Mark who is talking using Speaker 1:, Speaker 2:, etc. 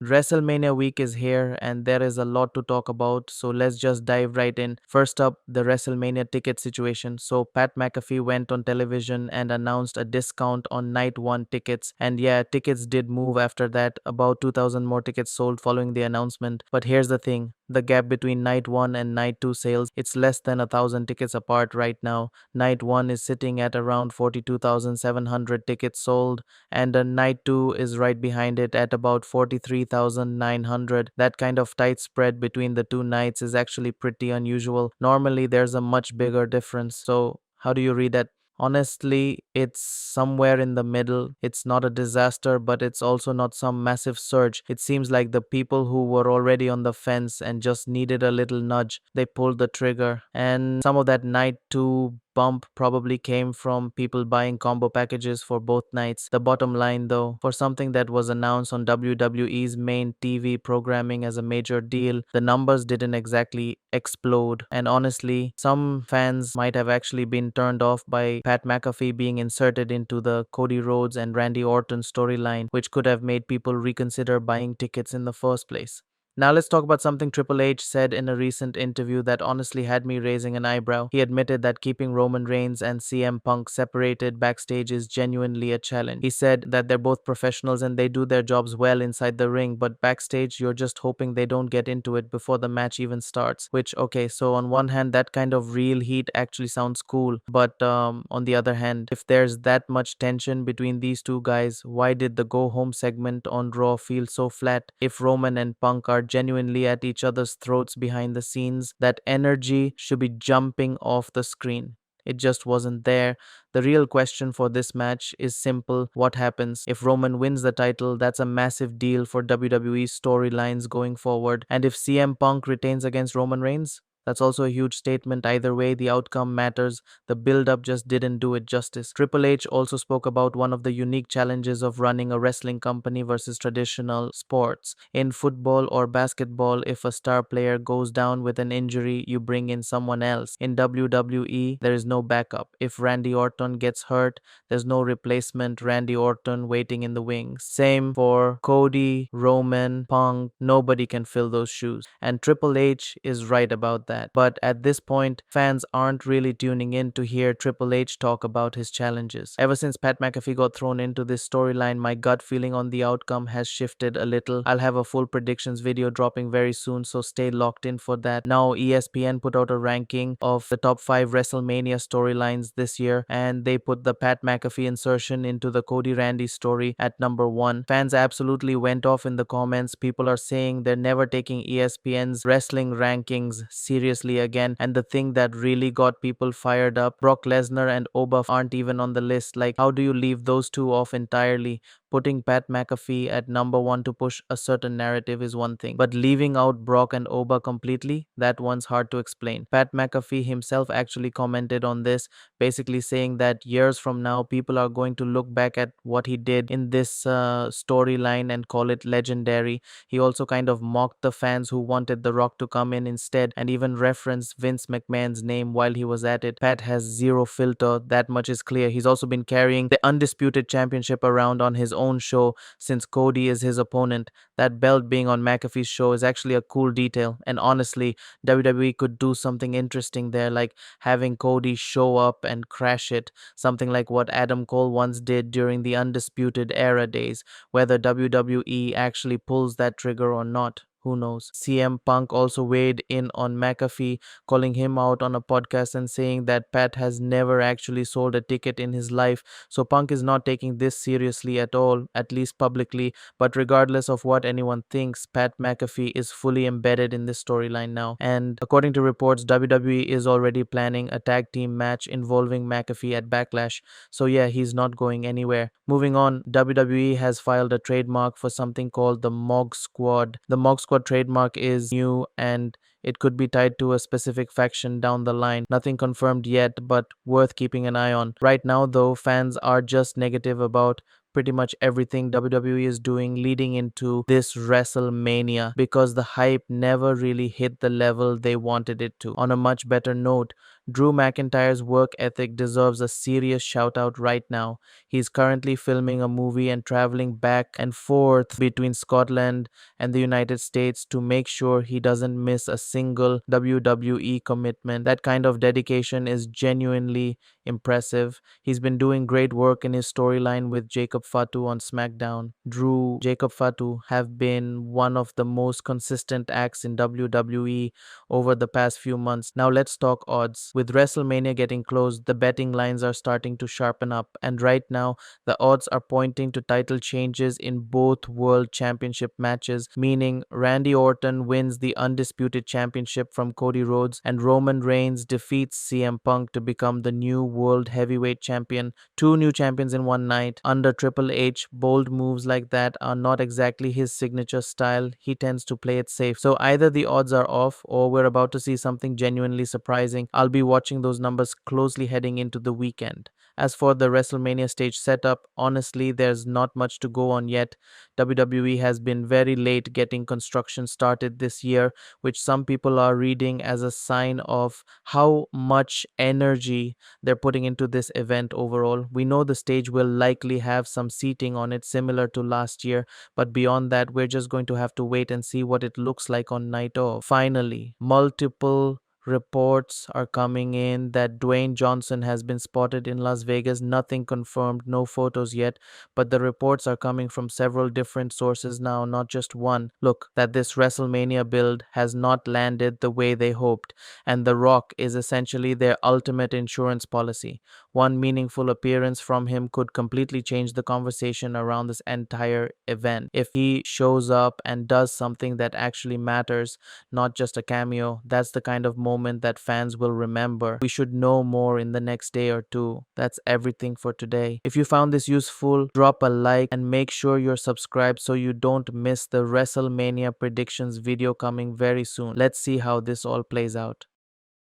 Speaker 1: WrestleMania week is here and there is a lot to talk about, so let's just dive right in. First up, the WrestleMania ticket situation. So, Pat McAfee went on television and announced a discount on night 1 tickets, and yeah, tickets did move after that. About 2,000 more tickets sold following the announcement. But here's the thing, the gap between night 1 and night 2 sales, it's less than 1,000 tickets apart right now. Night 1 is sitting at around 42,700 tickets sold, and night 2 is right behind it at about 43,900. That kind of tight spread between the two nights is actually pretty unusual. Normally, there's a much bigger difference. So, how do you read that? Honestly, it's somewhere in the middle. It's not a disaster, but it's also not some massive surge. It seems like the people who were already on the fence and just needed a little nudge, they pulled the trigger. And some of that night 2 bump probably came from people buying combo packages for both nights. The bottom line, though, for something that was announced on WWE's main TV programming as a major deal, the numbers didn't exactly explode. And honestly, some fans might have actually been turned off by Pat McAfee being inserted into the Cody Rhodes and Randy Orton storyline, which could have made people reconsider buying tickets in the first place. Now let's talk about something Triple H said in a recent interview that honestly had me raising an eyebrow. He admitted that keeping Roman Reigns and CM Punk separated backstage is genuinely a challenge. He said that they're both professionals and they do their jobs well inside the ring, but backstage you're just hoping they don't get into it before the match even starts. Which, okay, so on one hand, that kind of real heat actually sounds cool, but on the other hand, if there's that much tension between these two guys, why did the go home segment on Raw feel so flat? If Roman and Punk are genuinely at each other's throats behind the scenes, that energy should be jumping off the screen. It just wasn't there. The real question for this match is simple. What happens if Roman wins the title? That's a massive deal for WWE's storylines going forward. And if CM Punk retains against Roman Reigns, that's also a huge statement. Either way, the outcome matters. The build up just didn't do it justice. Triple H also spoke about one of the unique challenges of running a wrestling company versus traditional sports. In football or basketball, if a star player goes down with an injury, you bring in someone else. In WWE, there is no backup. If Randy Orton gets hurt, there's no replacement Randy Orton waiting in the wings. Same for Cody, Roman, Punk. Nobody can fill those shoes. And Triple H is right about that. But at this point, fans aren't really tuning in to hear Triple H talk about his challenges. Ever since Pat McAfee got thrown into this storyline, my gut feeling on the outcome has shifted a little. I'll have a full predictions video dropping very soon, so stay locked in for that. Now, ESPN put out a ranking of the top 5 WrestleMania storylines this year, and they put the Pat McAfee insertion into the Cody Randy story at number 1. Fans absolutely went off in the comments. People are saying they're never taking ESPN's wrestling rankings seriously again. And the thing that really got people fired up, Brock Lesnar and Oba aren't even on the list. Like, how do you leave those two off entirely? Putting Pat McAfee at number 1 to push a certain narrative is one thing, but leaving out Brock and Oba completely, that one's hard to explain. Pat McAfee himself actually commented on this, basically saying that years from now, people are going to look back at what he did in this storyline and call it legendary. He also kind of mocked the fans who wanted The Rock to come in instead, and even referenced Vince McMahon's name while he was at it. Pat has zero filter, that much is clear. He's also been carrying the Undisputed Championship around on his own show since Cody is his opponent. That belt being on McAfee's show is actually a cool detail, and honestly, WWE could do something interesting there, like having Cody show up and crash it, something like what Adam Cole once did during the Undisputed Era days. Whether WWE actually pulls that trigger or not, who knows? CM Punk also weighed in on McAfee, calling him out on a podcast and saying that Pat has never actually sold a ticket in his life. So Punk is not taking this seriously at all, at least publicly. But regardless of what anyone thinks, Pat McAfee is fully embedded in this storyline now. And according to reports, WWE is already planning a tag team match involving McAfee at Backlash. So yeah, he's not going anywhere. Moving on, WWE has filed a trademark for something called the Mog Squad. The Mog Squad trademark is new and it could be tied to a specific faction down the line. Nothing confirmed yet, but worth keeping an eye on. Right now, though, fans are just negative about pretty much everything WWE is doing leading into this WrestleMania because the hype never really hit the level they wanted it to. On a much better note, Drew McIntyre's work ethic deserves a serious shout out right now. He's currently filming a movie and traveling back and forth between Scotland and the United States to make sure he doesn't miss a single WWE commitment. That kind of dedication is genuinely impressive. He's been doing great work in his storyline with Jacob Fatu on SmackDown. Drew, Jacob Fatu have been one of the most consistent acts in WWE over the past few months. Now let's talk odds. With WrestleMania getting close, the betting lines are starting to sharpen up, and right now the odds are pointing to title changes in both World Championship matches, meaning Randy Orton wins the undisputed championship from Cody Rhodes and Roman Reigns defeats CM Punk to become the new World Heavyweight Champion. Two new champions in one night. Under Triple H, bold moves like that are not exactly his signature style. He tends to play it safe. So either the odds are off or we're about to see something genuinely surprising. I'll be watching those numbers closely heading into the weekend. As for the WrestleMania stage setup, honestly, there's not much to go on yet. WWE has been very late getting construction started this year, which some people are reading as a sign of how much energy they're putting into this event overall. We know the stage will likely have some seating on it similar to last year, but beyond that, we're just going to have to wait and see what it looks like on night of. Finally, multiple reports are coming in that Dwayne Johnson has been spotted in Las Vegas. Nothing confirmed, no photos yet, but the reports are coming from several different sources now, not just one. Look, that this WrestleMania build has not landed the way they hoped, and The Rock is essentially their ultimate insurance policy. One meaningful appearance from him could completely change the conversation around this entire event. If he shows up and does something that actually matters, not just a cameo, that's the kind of moment that fans will remember. We should know more in the next day or two. That's everything for today. If you found this useful, drop a like and make sure you're subscribed so you don't miss the WrestleMania predictions video coming very soon. Let's see how this all plays out.